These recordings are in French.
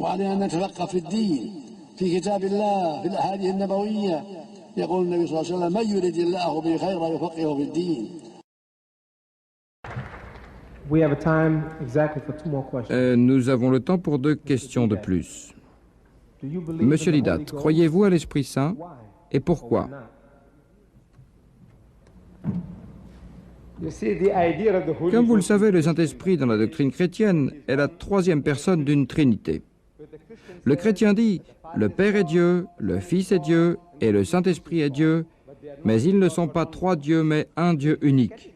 وعلينا أن نتفقه في الدين في كتاب الله في الأحاديث النبوية يقول النبي صلى الله عليه وسلم من يريد الله به خيرا يفقهه في الدين. Nous avons le temps pour 2 questions de plus. Monsieur Lidat, croyez-vous à l'Esprit Saint et pourquoi? Comme vous le savez, le Saint-Esprit dans la doctrine chrétienne est la 3e personne d'une Trinité. Le chrétien dit, le Père est Dieu, le Fils est Dieu et le Saint-Esprit est Dieu, mais ils ne sont pas 3 dieux, mais un Dieu unique.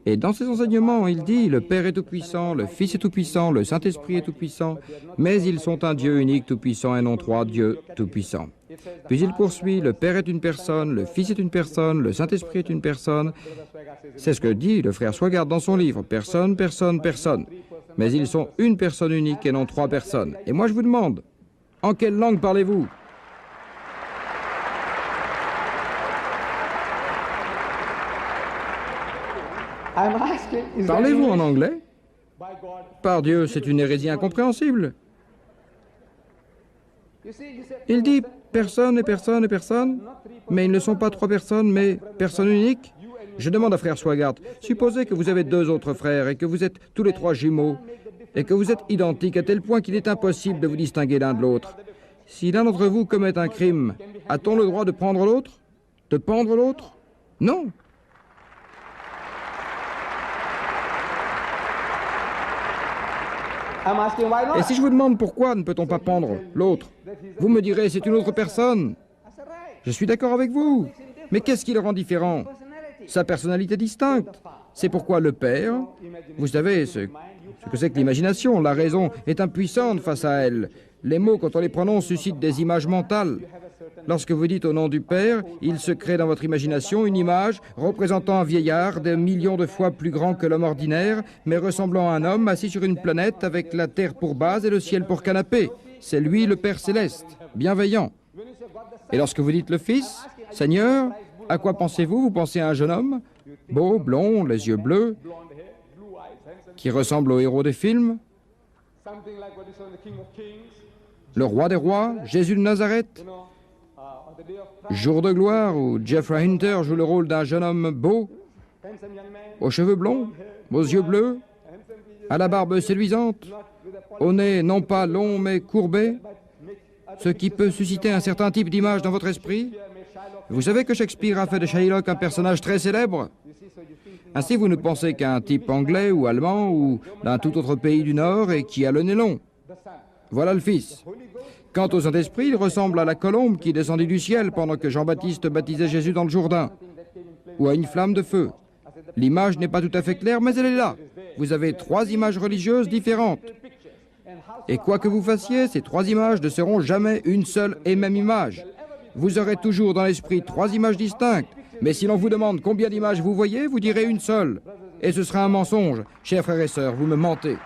Et dans ses enseignements, il dit, le Père est tout-puissant, le Fils est tout-puissant, le Saint-Esprit est tout-puissant, mais ils sont un Dieu unique tout-puissant et non 3 dieux tout-puissants. Puis il poursuit, le Père est une personne, le Fils est une personne, le Saint-Esprit est une personne. C'est ce que dit le frère Swagard dans son livre, personne, personne, personne. Mais ils sont une personne unique et non 3 personnes. Et moi je vous demande, en quelle langue parlez-vous? Parlez-vous en anglais? Par Dieu, c'est une hérésie incompréhensible. Il dit personne et personne et personne, mais ils ne sont pas 3 personnes, mais personne unique. Je demande à frère Swagard, supposez que vous avez 2 autres frères et que vous êtes tous les 3 jumeaux et que vous êtes identiques à tel point qu'il est impossible de vous distinguer l'un de l'autre. Si l'un d'entre vous commet un crime, a-t-on le droit de prendre l'autre? De pendre l'autre? Non. Et si je vous demande pourquoi ne peut-on pas pendre l'autre, vous me direz c'est une autre personne. Je suis d'accord avec vous. Mais qu'est-ce qui le rend différent? Sa personnalité distincte. C'est pourquoi le Père, vous savez ce que c'est que l'imagination, la raison est impuissante face à elle. Les mots, quand on les prononce, suscitent des images mentales. Lorsque vous dites au nom du Père, il se crée dans votre imagination une image représentant un vieillard des millions de fois plus grand que l'homme ordinaire, mais ressemblant à un homme assis sur une planète avec la terre pour base et le ciel pour canapé. C'est lui le Père céleste, bienveillant. Et lorsque vous dites le Fils, Seigneur, à quoi pensez-vous? Vous pensez à un jeune homme, beau, blond, les yeux bleus, qui ressemble au héros des films, le roi des rois, Jésus de Nazareth, Jour de gloire, où Jeffrey Hunter joue le rôle d'un jeune homme beau, aux cheveux blonds, aux yeux bleus, à la barbe séduisante, au nez non pas long mais courbé, ce qui peut susciter un certain type d'image dans votre esprit. Vous savez que Shakespeare a fait de Shylock un personnage très célèbre. Ainsi, vous ne pensez qu'à un type anglais ou allemand ou d'un tout autre pays du Nord et qui a le nez long. Voilà le Fils. Quant au Saint-Esprit, il ressemble à la colombe qui descendit du ciel pendant que Jean-Baptiste baptisait Jésus dans le Jourdain, ou à une flamme de feu. L'image n'est pas tout à fait claire, mais elle est là. Vous avez 3 images religieuses différentes. Et quoi que vous fassiez, ces 3 images ne seront jamais une seule et même image. Vous aurez toujours dans l'esprit 3 images distinctes, mais si l'on vous demande combien d'images vous voyez, vous direz une seule. Et ce sera un mensonge. Chers frères et sœurs, vous me mentez.